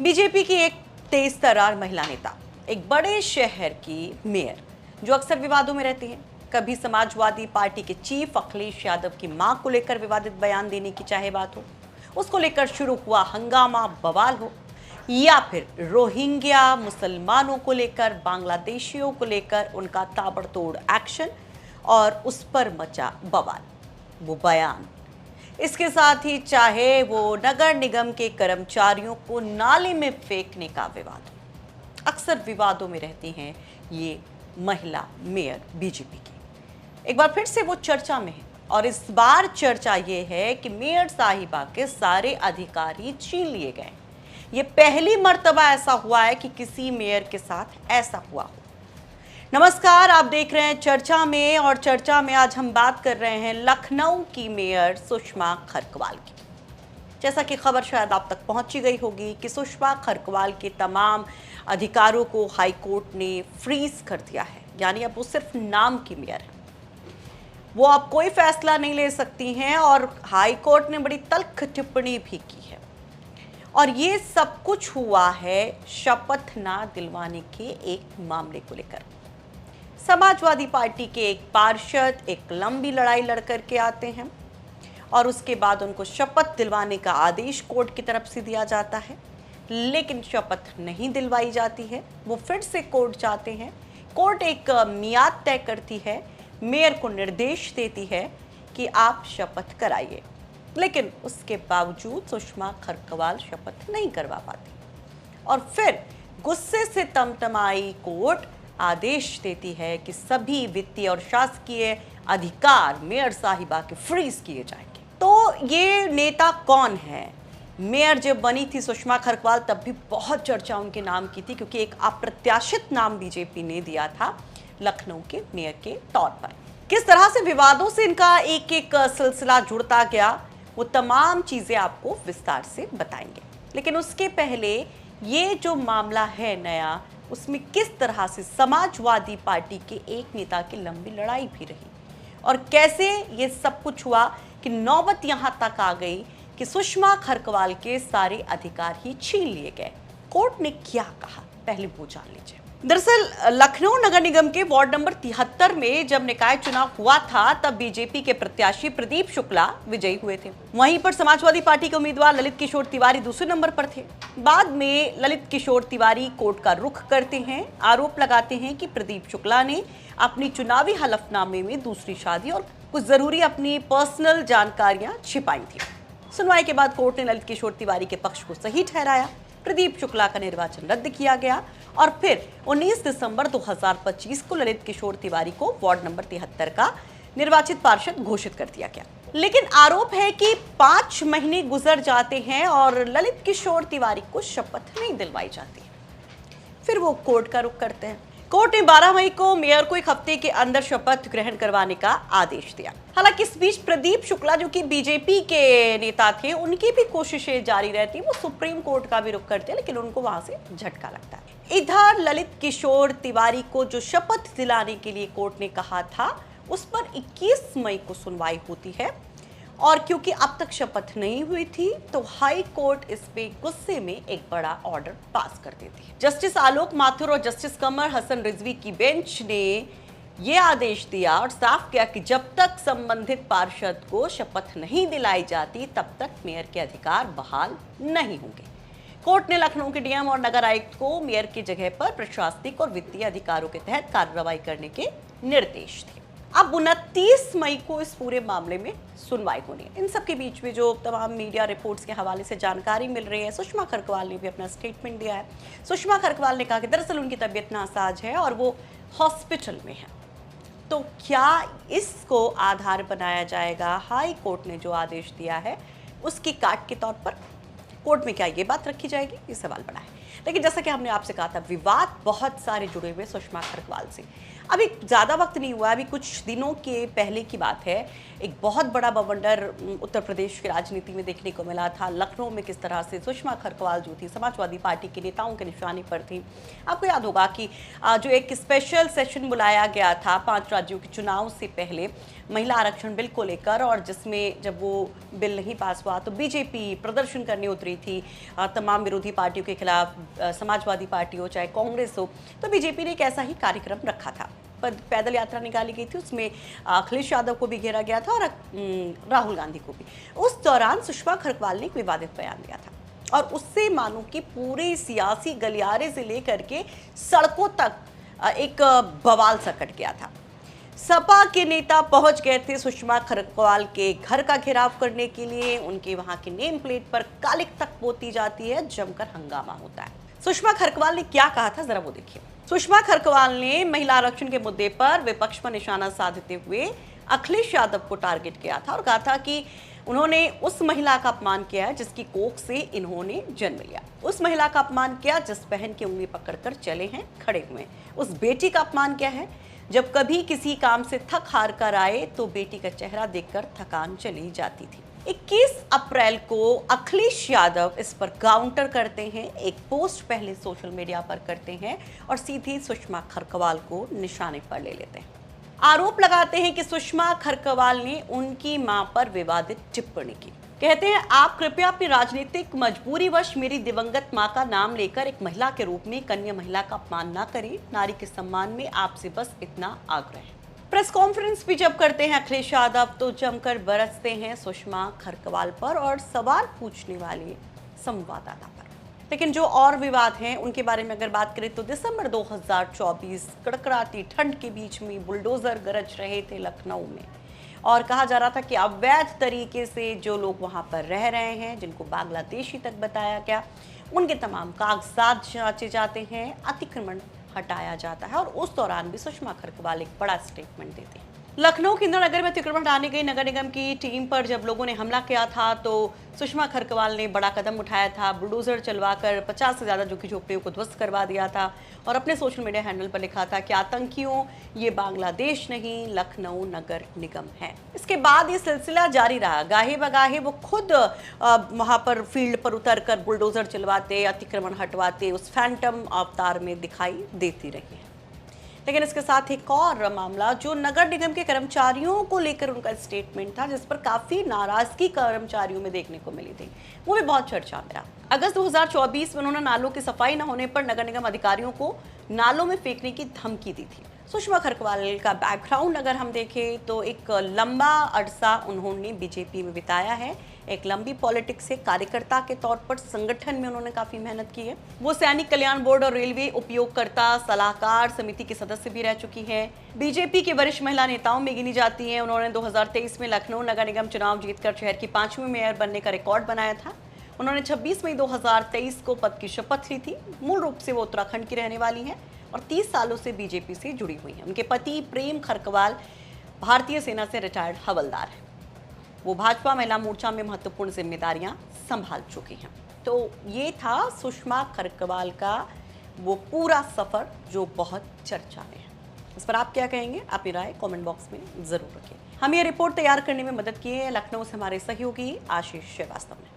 BJP की एक तेज तर्रार महिला नेता, एक बड़े शहर की मेयर जो अक्सर विवादों में रहती है। कभी समाजवादी पार्टी के चीफ अखिलेश यादव की मां को लेकर विवादित बयान देने की चाहे बात हो, उसको लेकर शुरू हुआ हंगामा बवाल हो, या फिर रोहिंग्या मुसलमानों को लेकर, बांग्लादेशियों को लेकर उनका ताबड़तोड़ एक्शन और उस पर मचा बवाल, वो बयान। इसके साथ ही चाहे वो नगर निगम के कर्मचारियों को नाले में फेंकने का विवाद हो, अक्सर विवादों में रहती हैं ये महिला मेयर बीजेपी की। एक बार फिर से वो चर्चा में है और इस बार चर्चा ये है कि मेयर साहिबा के सारे अधिकार ही छीन लिए गए। ये पहली मर्तबा ऐसा हुआ है कि किसी मेयर के साथ ऐसा हुआ हो। नमस्कार, आप देख रहे हैं चर्चा में, और चर्चा में आज हम बात कर रहे हैं लखनऊ की मेयर सुषमा खरकवाल की। जैसा कि खबर शायद आप तक पहुंची गई होगी कि सुषमा खरकवाल के तमाम अधिकारों को हाई कोर्ट ने फ्रीज कर दिया है, यानी अब वो सिर्फ नाम की मेयर है, वो अब कोई फैसला नहीं ले सकती हैं। और हाई कोर्ट ने बड़ी तल्ख टिप्पणी भी की है, और ये सब कुछ हुआ है शपथ ना दिलवाने के एक मामले को लेकर। समाजवादी पार्टी के एक पार्षद एक लंबी लड़ाई लड़कर के आते हैं और उसके बाद उनको शपथ दिलवाने का आदेश कोर्ट की तरफ से दिया जाता है, लेकिन शपथ नहीं दिलवाई जाती है। वो फिर से कोर्ट जाते हैं, कोर्ट एक मियाद तय करती है, मेयर को निर्देश देती है कि आप शपथ कराइए, लेकिन उसके बावजूद सुषमा खरकवाल शपथ नहीं करवा पाती। और फिर गुस्से से तमतमाई कोर्ट आदेश देती है कि सभी वित्तीय और शासकीय अधिकार मेयर साहिबा के फ्रीज किए जाएंगे। तो ये नेता कौन है? मेयर जब बनी थी सुषमा खरकवाल तब भी बहुत चर्चा उनके नाम की थी, क्योंकि एक अप्रत्याशित नाम बीजेपी ने दिया था लखनऊ के मेयर के तौर पर। किस तरह से विवादों से इनका एक एक सिलसिला जुड़ता गया, वो तमाम चीजें आपको विस्तार से बताएंगे। लेकिन उसके पहले ये जो मामला है नया, उसमें किस तरह से समाजवादी पार्टी के एक नेता की लंबी लड़ाई भी रही और कैसे ये सब कुछ हुआ कि नौबत यहां तक आ गई कि सुषमा खरकवाल के सारे अधिकार ही छीन लिए गए। कोर्ट ने क्या कहा, पहले वो जान लीजिए। दरअसल लखनऊ नगर निगम के वार्ड नंबर 73 में जब निकाय चुनाव हुआ था, तब बीजेपी के प्रत्याशी प्रदीप शुक्ला विजयी हुए थे। वहीं पर समाजवादी पार्टी के उम्मीदवार ललित किशोर तिवारी दूसरे नंबर पर थे। बाद में ललित किशोर तिवारी कोर्ट का रुख करते हैं, आरोप लगाते हैं कि प्रदीप शुक्ला ने अपनी चुनावी हलफनामे में दूसरी शादी और कुछ जरूरी अपनी पर्सनल जानकारियां छिपाई थी। सुनवाई के बाद कोर्ट ने ललित किशोर तिवारी के पक्ष को सही ठहराया, प्रदीप शुक्ला का निर्वाचन रद्द किया गया और फिर 19 दिसंबर 2025 को ललित किशोर तिवारी को वार्ड नंबर 73 का निर्वाचित पार्षद घोषित कर दिया गया। लेकिन आरोप है कि 5 महीने गुजर जाते हैं और ललित किशोर तिवारी को शपथ नहीं दिलवाई जाती। फिर वो कोर्ट का रुख करते हैं। कोर्ट ने 12 मई को मेयर को एक हफ्ते के अंदर शपथ ग्रहण करवाने का आदेश दिया। हालांकि इस बीच प्रदीप शुक्ला, जो कि बीजेपी के नेता थे, उनकी भी कोशिशें जारी रहती, वो सुप्रीम कोर्ट का भी रुख करते हैं, लेकिन उनको वहां से झटका लगता है। इधर ललित किशोर तिवारी को जो शपथ दिलाने के लिए कोर्ट ने कहा था, उस पर 21 मई को सुनवाई होती है, और क्योंकि अब तक शपथ नहीं हुई थी तो हाई कोर्ट इस पे गुस्से में एक बड़ा ऑर्डर पास कर देती है। जस्टिस आलोक माथुर और जस्टिस कमर हसन रिजवी की बेंच ने ये आदेश दिया और साफ किया कि जब तक संबंधित पार्षद को शपथ नहीं दिलाई जाती, तब तक मेयर के अधिकार बहाल नहीं होंगे। कोर्ट ने लखनऊ के डीएम और नगर आयुक्त को मेयर की जगह पर प्रशासनिक और वित्तीय अधिकारों के तहत कार्रवाई करने के निर्देश दिए। अब 29 मई को इस पूरे मामले में सुनवाई होनी है। इन सब के बीच में जो तमाम मीडिया रिपोर्ट्स के हवाले से जानकारी मिल रही है, सुषमा खरकवाल ने भी अपना स्टेटमेंट दिया है। सुषमा खरकवाल ने कहा कि दरअसल उनकी तबीयत नासाज है और वो हॉस्पिटल में है। तो क्या इसको आधार बनाया जाएगा हाई कोर्ट ने जो आदेश दिया है उसकी काट के तौर पर? कोर्ट में क्या ये बात रखी जाएगी, ये सवाल बना है। लेकिन जैसा कि हमने आपसे कहा था, विवाद बहुत सारे जुड़े हुए सुषमा खरकवाल से। अभी ज़्यादा वक्त नहीं हुआ, अभी कुछ दिनों के पहले की बात है, एक बहुत बड़ा बवंडर उत्तर प्रदेश की राजनीति में देखने को मिला था। लखनऊ में किस तरह से सुषमा खरकवाल जो थी समाजवादी पार्टी के नेताओं के निशाने पर थी। आपको याद होगा कि जो एक स्पेशल सेशन बुलाया गया था 5 राज्यों के चुनाव से पहले महिला आरक्षण बिल को लेकर, और जिसमें जब वो बिल नहीं पास हुआ तो बीजेपी प्रदर्शन करने उतरी थी तमाम विरोधी पार्टियों के खिलाफ, समाजवादी पार्टी हो चाहे कांग्रेस हो। तो बीजेपी ने एक ऐसा ही कार्यक्रम रखा था, पैदल यात्रा निकाली गई थी, उसमें अखिलेश यादव को भी घेरा गया था और राहुल गांधी को भी। उस दौरान सुषमा खरकवाल ने एक विवादित बयान दिया था और उससे मानो कि पूरे सियासी गलियारे से लेकर के सड़कों तक एक बवाल सा कट गया था। सपा के नेता पहुंच गए थे सुषमा खरकवाल के घर का घेराव करने के लिए। उनके वहां की नेम प्लेट पर कालिक तक पोती जाती है, जमकर हंगामा होता है। सुषमा खरकवाल ने क्या कहा था, जरा वो देखिए। सुषमा खरकवाल ने महिला आरक्षण के मुद्दे पर विपक्ष पर निशाना साधते हुए अखिलेश यादव को टारगेट किया था और कहा था कि उन्होंने उस महिला का अपमान किया है जिसकी कोख से इन्होंने जन्म लिया, उस महिला का अपमान किया जिस बहन की उंगली पकड़कर चले हैं खड़े हुए, उस बेटी का अपमान किया है जब कभी किसी काम से थक हार कर आए तो बेटी का चेहरा देखकर थकान चली जाती थी। 21 अप्रैल को अखिलेश यादव इस पर काउंटर करते हैं, एक पोस्ट पहले सोशल मीडिया पर करते हैं और सीधी सुषमा खरकवाल को निशाने पर ले लेते हैं। आरोप लगाते हैं कि सुषमा खरकवाल ने उनकी मां पर विवादित टिप्पणी की। कहते हैं, आप कृपया अपनी राजनीतिक मजबूरीवश मेरी दिवंगत मां का नाम लेकर एक महिला के रूप में कन्या महिला का अपमान न करें। नारी के सम्मान में आपसे बस इतना आग्रह है। प्रेस कॉन्फ्रेंस भी जब करते हैं अखिलेश यादव तो जमकर बरसते हैं सुषमा खरकवाल पर और सवाल पूछने वाले संवाददाता पर। लेकिन जो और विवाद हैं उनके बारे में अगर बात करें तो दिसंबर 2024 कड़कड़ाती ठंड के बीच में बुलडोजर गरज रहे थे लखनऊ में और कहा जा रहा था कि अवैध तरीके से जो लोग वहां पर रह रहे हैं, जिनको बांग्लादेशी तक बताया गया, उनके तमाम कागजात जांचे जाते हैं, अतिक्रमण हटाया जाता है। और उस दौरान भी सुषमा खरकवाल एक बड़ा स्टेटमेंट देती है। लखनऊ के इंदिरा नगर में अतिक्रमण हटाने गई नगर निगम की टीम पर जब लोगों ने हमला किया था तो सुषमा खरकवाल ने बड़ा कदम उठाया था, बुलडोजर चलवाकर 50 से ज़्यादा झुग्गी झोपड़ियों को ध्वस्त करवा दिया था और अपने सोशल मीडिया हैंडल पर लिखा था कि आतंकियों, ये बांग्लादेश नहीं लखनऊ नगर निगम है। इसके बाद ये सिलसिला जारी रहा, गाहे बगाहे वो खुद वहाँ पर फील्ड पर उतर कर बुलडोजर चलवाते, अतिक्रमण हटवाते उस फैंटम अवतार में दिखाई देती रही है। लेकिन इसके साथ एक और मामला जो नगर निगम के कर्मचारियों को लेकर उनका स्टेटमेंट था, जिस पर काफी नाराजगी कर्मचारियों में देखने को मिली थी, वो भी बहुत चर्चा में रहा। अगस्त 2024 में उन्होंने नालों की सफाई न होने पर नगर निगम अधिकारियों को नालों में फेंकने की धमकी दी थी। सुषमा खरकवाल का बैकग्राउंड अगर हम देखें तो एक लंबा अरसा उन्होंने बीजेपी में बिताया है, एक लंबी पॉलिटिक्स से कार्यकर्ता के तौर पर संगठन में उन्होंने काफी मेहनत की है। वो सैनिक कल्याण बोर्ड और रेलवे उपयोगकर्ता सलाहकार समिति की सदस्य भी रह चुकी हैं। बीजेपी की वरिष्ठ महिला नेताओं में गिनी जाती हैं। उन्होंने 2023 में लखनऊ नगर निगम चुनाव जीतकर शहर की 5वीं मेयर बनने का रिकॉर्ड बनाया था। उन्होंने 26 मई 2023 को पद की शपथ ली थी। मूल रूप से वो उत्तराखंड की रहने वाली हैं और 30 सालों से बीजेपी से जुड़ी हुई हैं। उनके पति प्रेम खरकवाल भारतीय सेना से रिटायर्ड हवलदार हैं। वो भाजपा महिला मोर्चा में महत्वपूर्ण जिम्मेदारियां संभाल चुकी हैं। तो ये था सुषमा खरकवाल का वो पूरा सफर जो बहुत चर्चा में है। इस पर आप क्या कहेंगे? अपनी राय कमेंट बॉक्स में जरूर रखिए। हम ये रिपोर्ट तैयार करने में मदद की है लखनऊ से हमारे सहयोगी आशीष श्रीवास्तव ने।